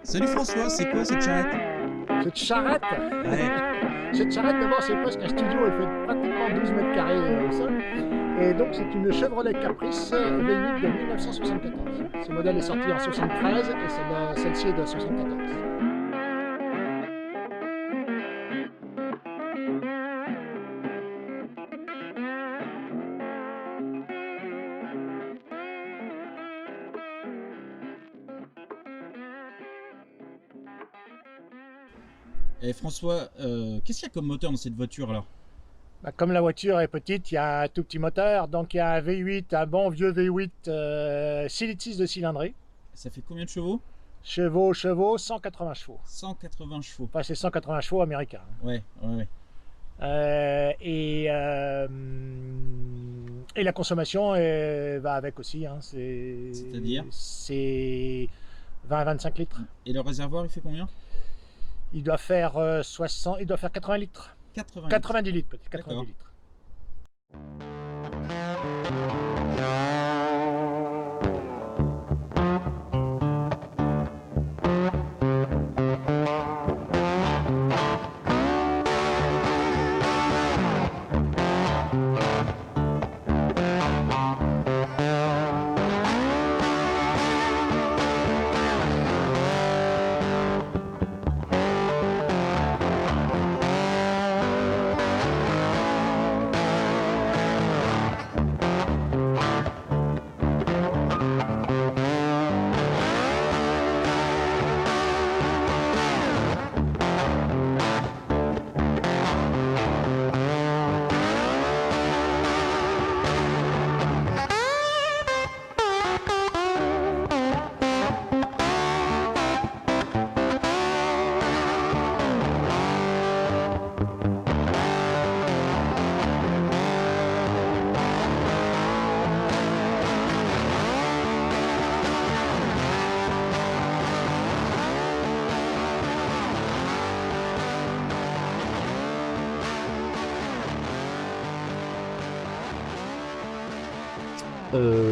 Salut François, c'est quoi cette charrette? Cette charrette, Ouais. cette charrette d'abord c'est presque un studio, elle fait pratiquement 12 mètres carrés au sol. Et donc c'est une Chevrolet Caprice V8 de 1974. Ce modèle est sorti en 73 et celle-ci est de 74. Et François, qu'est-ce qu'il y a comme moteur dans cette voiture là? Bah, comme la voiture est petite, il y a un tout petit moteur, donc il y a un V8, un bon vieux V8 6 litres 6 de cylindrée. Ça fait combien de chevaux? Chevaux, 180 chevaux. 180 chevaux. Enfin c'est 180 chevaux américains. Ouais, ouais, ouais. Et la consommation va avec aussi. Hein, C'est-à-dire? C'est 20 à 25 litres. Et le réservoir, il fait combien? Il doit faire 80 litres. 80 litres. 90 litres peut-être. 90 D'accord. litres.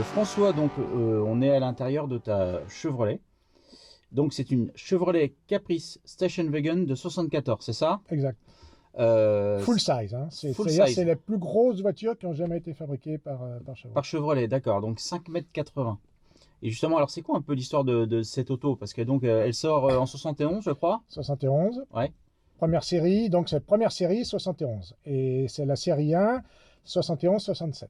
François, donc on est à l'intérieur de ta Chevrolet. Donc c'est une Chevrolet Caprice Station Wagon de 74, c'est ça? Exact. Euh, Full size. Hein. full C'est-à-dire size. c'est les plus grosses voitures qui ont jamais été fabriquées par Chevrolet. Par Chevrolet, d'accord. Donc 5,80 m. Et justement, alors c'est quoi un peu l'histoire de cette auto? Parce que donc elle sort en 71, je crois. 71. Ouais. Première série, donc c'est première série 71. Et c'est la série 1, 71-67.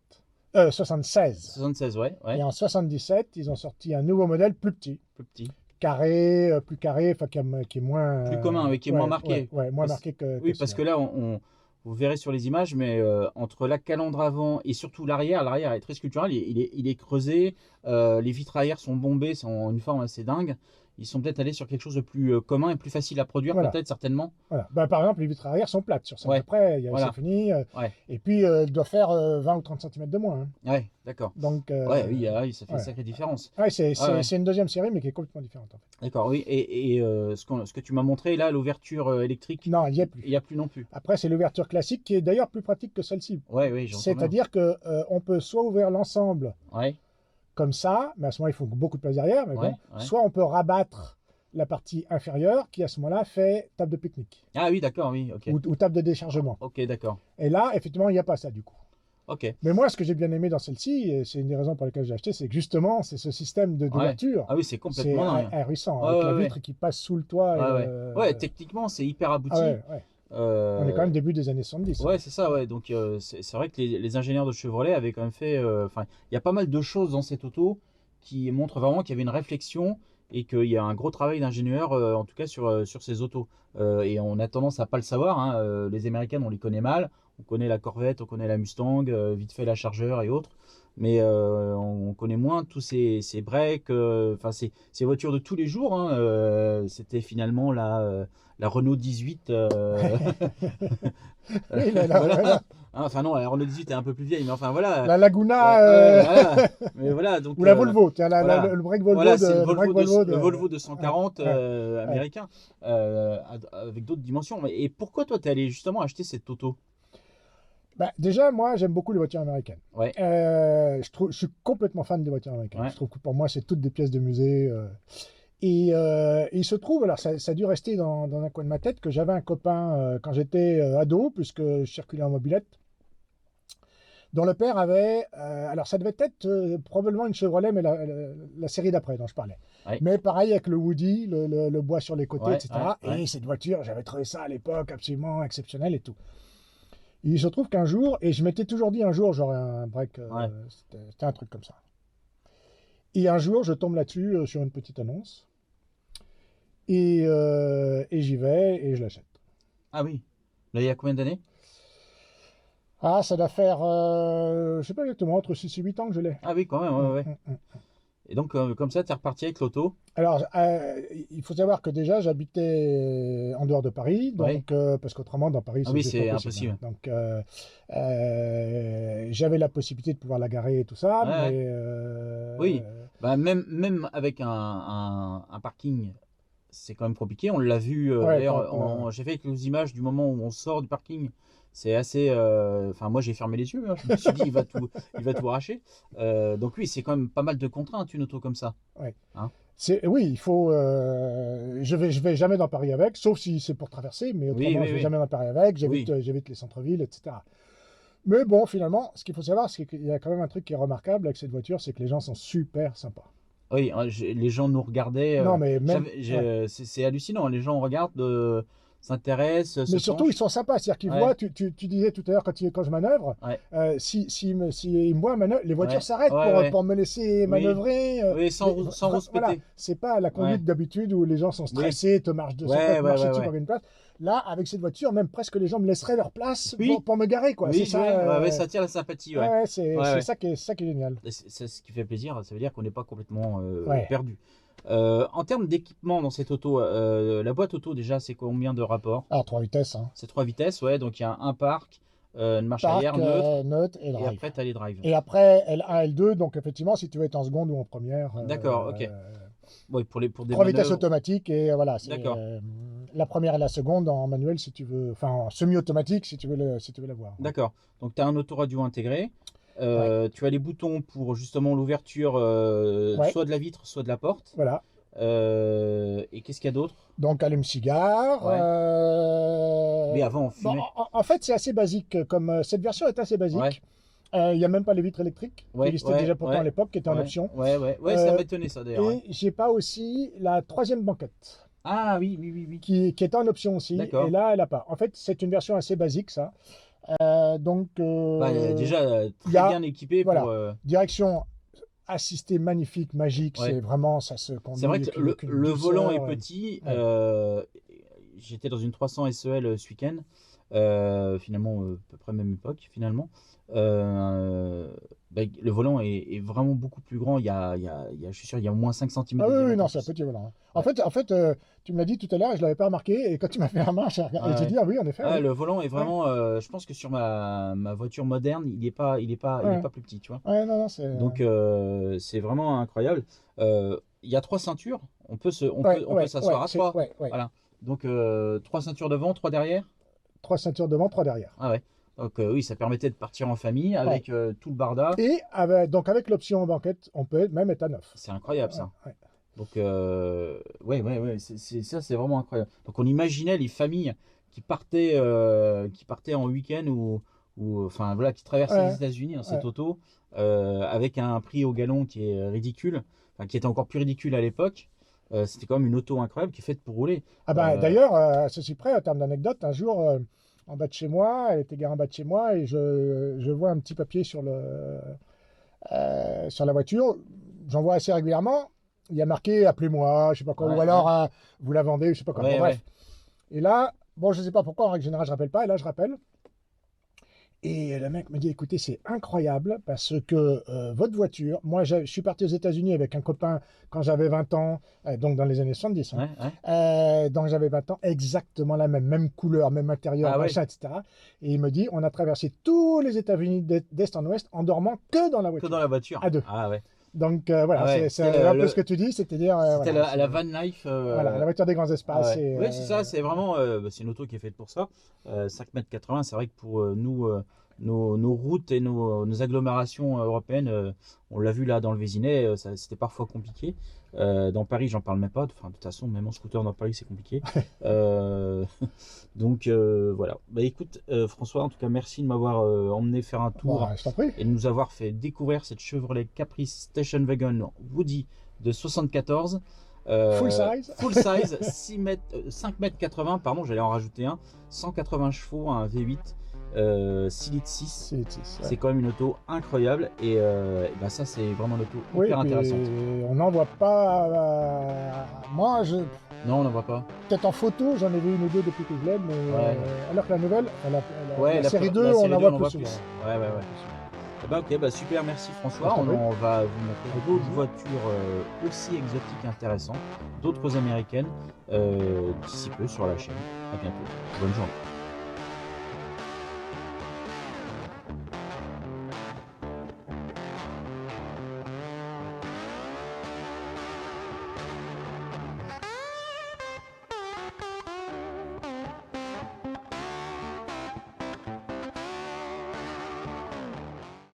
76. 76, ouais. Et en 77, ils ont sorti un nouveau modèle plus petit. Plus petit. Carré, plus carré, enfin qui est moins... Plus commun, oui, qui est moins marqué. Ouais, moins Parce- marqué que Oui, parce que celui-là. là, vous verrez sur les images, mais entre la calandre avant et surtout l'arrière est très sculptural, il est creusé, les vitres arrière sont bombées, sont une forme assez dingue. Ils sont peut-être allés sur quelque chose de plus commun et plus facile à produire, Voilà. peut-être, certainement. Voilà. Ben, par exemple, les vitres arrière sont plates sur celle Ouais. d'après, Voilà. c'est fini. Ouais, Et puis, elle doit faire 20 ou 30 cm de moins. Hein. ouais, d'accord. Donc, Ouais, oui, ça fait une ouais. sacrée différence. Ouais, c'est Ouais. une deuxième série, mais qui est complètement différente. En fait. D'accord, oui. Et ce que tu m'as montré là, l'ouverture électrique, Non, il n'y a il plus. n'y a plus non plus. Après, c'est l'ouverture classique qui est d'ailleurs plus pratique que celle-ci. Ouais, oui, j'entends bien. C'est-à-dire qu'on peut soit ouvrir l'ensemble Ouais, comme ça, mais à ce moment-là, il faut beaucoup de place derrière, mais ouais, bon. ouais. Soit on peut rabattre la partie inférieure qui, à ce moment-là, fait table de pique-nique Ah oui, d'accord, oui, ok. ou table de déchargement. Ok, d'accord. Et là, effectivement, il n'y a pas ça du coup. Ok. Mais moi, ce que j'ai bien aimé dans celle-ci, et c'est une des raisons pour lesquelles j'ai acheté, c'est que justement, c'est ce système d'ouverture. Ah oui, c'est C'est complètement dingue. ahurissant, Ouais, avec ouais, la ouais. vitre qui passe sous le toit. Ouais, et, ouais. Ouais, techniquement, c'est hyper abouti. ah ouais, ouais. On est quand même début des années 70. Ouais, c'est ça, ouais. Donc, c'est vrai que les ingénieurs de Chevrolet avaient quand même fait. Enfin, il y a pas mal de choses dans cette auto qui montrent vraiment qu'il y avait une réflexion et qu'il y a un gros travail d'ingénieur, en tout cas sur ces autos. Et on a tendance à pas le savoir. Hein. Les Américaines, on les connaît mal. On connaît la Corvette, on connaît la Mustang, vite fait la Charger et autres. Mais on connaît moins tous ces breaks, enfin ces voitures de tous les jours. Hein, c'était finalement la Renault 18. Oui, Voilà. Hein, enfin non, la Renault 18 est un peu plus vieille, mais enfin voilà. la Laguna Voilà. Mais voilà, donc, ou la Volvo, tiens, voilà. le break Volvo, Voilà, c'est le break Volvo le Volvo 240 ouais. américain, avec d'autres dimensions. Et pourquoi toi, tu es allé justement acheter cette auto? Bah, déjà, moi, j'aime beaucoup les voitures américaines. Ouais. Je suis complètement fan des voitures américaines. Ouais. Je trouve que pour moi, c'est toutes des pièces de musée. Et il se trouve, alors ça a dû rester dans un coin de ma tête, que j'avais un copain quand j'étais ado, puisque je circulais en mobilette, dont le père avait, alors ça devait être probablement une Chevrolet, mais la série d'après dont je parlais. Ouais. Mais pareil avec le Woody, le bois sur les côtés, Ouais, etc. ouais. Et cette voiture, j'avais trouvé ça à l'époque absolument exceptionnel et tout. Il se trouve qu'un jour, et je m'étais toujours dit un jour j'aurais un break, c'était un truc comme ça. Et un jour, je tombe là-dessus sur une petite annonce. Et j'y vais et je l'achète. Ah oui. Là, il y a combien d'années? Ah, ça doit faire, je sais pas exactement, entre 6 et 8 ans que je l'ai. Ah oui, quand même, ouais. Et donc, comme ça, tu es reparti avec l'auto. Alors, il faut savoir que déjà, j'habitais en dehors de Paris, donc, parce qu'autrement, dans Paris, c'est pas impossible. Donc, j'avais la possibilité de pouvoir la garer et tout ça, Ouais. mais... Oui, bah, même avec un parking, c'est quand même compliqué. On l'a vu, d'ailleurs, j'ai fait quelques images du moment où on sort du parking. C'est assez. Enfin, moi, j'ai fermé les yeux. Hein. Je me suis dit, il va tout arracher. Donc, oui, c'est quand même pas mal de contraintes, une auto comme ça. Ouais. Hein? Oui, il faut. Je vais jamais dans Paris avec, sauf si c'est pour traverser, mais autrement, je vais jamais dans Paris avec. J'évite les centres-villes, etc. Mais bon, finalement, ce qu'il faut savoir, c'est qu'il y a quand même un truc qui est remarquable avec cette voiture, c'est que les gens sont super sympas. Oui, les gens nous regardaient. Non, mais même. C'est hallucinant. Les gens regardent. S'intéressent. Mais surtout, ils sont sympas. C'est-à-dire qu'ils voient, tu disais tout à l'heure quand je manœuvre, si moi manœuvre, les voitures s'arrêtent pour me laisser manœuvrer. Oui, sans rouspéter. Voilà. C'est pas la conduite d'habitude où les gens sont stressés, te marchent dessus, marcher dessus pour une place. Là, avec cette voiture, même presque les gens me laisseraient leur place pour me garer. Quoi. Oui, c'est ça, ça tire la sympathie. C'est ça qui est génial. C'est ce qui fait plaisir. Ça veut dire qu'on n'est pas complètement perdu. En termes d'équipement dans cette auto, la boîte auto déjà, c'est combien de rapports? Alors 3 vitesses. Hein. C'est 3 vitesses, ouais. Donc il y a un parc, une marche arrière neutre et drive. Et après, tu as les drives. Et après, L1, L2, donc effectivement, si tu veux être en seconde ou en première. D'accord, ok. Ouais, pour des 3 vitesses automatiques et voilà. D'accord. La première et la seconde en manuel si tu veux, enfin en semi-automatique si tu veux l'avoir. D'accord. Donc tu as un autoradio intégré. Tu as les boutons pour justement l'ouverture soit de la vitre, soit de la porte. Voilà. Et qu'est-ce qu'il y a d'autre? Donc allume-cigare. Mais avant on fumait. En fait c'est assez basique, comme cette version est assez basique. Il n'y a même pas les vitres électriques qui existaient déjà pourtant à l'époque, qui étaient en option. Ouais, ça m'étonnait ça d'ailleurs. Et j'ai pas aussi la troisième banquette. Ah oui. Qui est en option aussi. Et là elle n'a pas. En fait c'est une version assez basique ça. Donc déjà très bien équipé pour direction assistée magnifique, magique, c'est vraiment ça se conduit. C'est vrai que le volant est petit. J'étais dans une 300 SEL ce week-end, finalement à peu près même époque finalement. Le volant est vraiment beaucoup plus grand. Je suis sûr, il y a au moins 5 cm. Ah oui, non, c'est un petit volant. En fait, tu me l'as dit tout à l'heure et je ne l'avais pas remarqué. Et quand tu m'as fait la main, j'ai dit, ah oui, en effet. Le volant est vraiment. Je pense que sur ma voiture moderne, il n'est pas plus petit, tu vois. Non, donc, c'est vraiment incroyable. Il y a 3 ceintures. On peut s'asseoir à 3. Voilà. Donc, 3 ceintures devant, 3 derrière. 3 ceintures devant, 3 derrière. Ah ouais. Donc oui, ça permettait de partir en famille avec tout le barda. Et avec l'option banquette, on peut même être à 9. C'est incroyable ça. Donc c'est vraiment incroyable. Donc on imaginait les familles qui partaient en week-end ou enfin voilà, qui traversaient les États-Unis dans cette auto avec un prix au gallon qui est ridicule, enfin qui était encore plus ridicule à l'époque. C'était quand même une auto incroyable qui est faite pour rouler. D'ailleurs, à ceci près, en termes d'anecdote, un jour. En bas de chez moi, elle était garée en bas de chez moi et je vois un petit papier sur la voiture. J'en vois assez régulièrement. Il y a marqué appelez-moi, je sais pas quoi, ou alors vous la vendez, je sais pas quoi. Bref. Et là, bon, je sais pas pourquoi, en règle générale, je rappelle pas, et là je rappelle. Et le mec me dit, écoutez, c'est incroyable parce que votre voiture, moi je suis parti aux États-Unis avec un copain quand j'avais 20 ans, donc dans les années 70, hein. Ouais, ouais. Donc j'avais 20 ans, exactement la même couleur, même intérieur, Ah ouais. machin, etc. Et il me dit, on a traversé tous les États-Unis d'est en ouest en dormant que dans la Que voiture. dans la voiture. À deux. Ah ouais. Donc voilà, Ah ouais, c'est c'était un peu le- ce que tu dis, c'est-à-dire C'était voilà, la van life. voilà, la voiture des grands Ah espaces. ouais. Et, Ouais, c'est ça, c'est vraiment c'est une auto qui est faite pour ça. 5,80 m, c'est vrai que pour nous, nos routes et nos agglomérations européennes, on l'a vu là dans le Vésinet, c'était parfois compliqué. Dans Paris, j'en parle même pas. Enfin, de toute façon, même en scooter dans Paris, c'est compliqué. Donc voilà. Bah écoute, François, en tout cas, merci de m'avoir emmené faire un tour bah, je t'en prie. et de nous avoir fait découvrir cette Chevrolet Caprice Station Wagon Woody de 74. Full size. Full size, 5,80 m, pardon, j'allais en rajouter un, 180 chevaux, un V8, 6 litres 6. 6 litres 6, ouais. C'est quand même une auto incroyable et bah ça c'est vraiment une auto Oui, hyper puis intéressante. on n'en voit pas. Moi, Non, on n'en voit pas. peut-être en photo, j'en ai vu une ou deux depuis que je l'ai, mais Ouais. Alors que la nouvelle, Ouais, la série 2, la on série en 2, voit plus souvent. Ouais, ouais, ouais. Eh ben, ok, bah super, merci François. Je t'en prie. On va vous montrer d'autres voitures aussi exotiques et intéressantes, d'autres américaines, d'ici peu sur la chaîne. À bientôt. Bonne journée.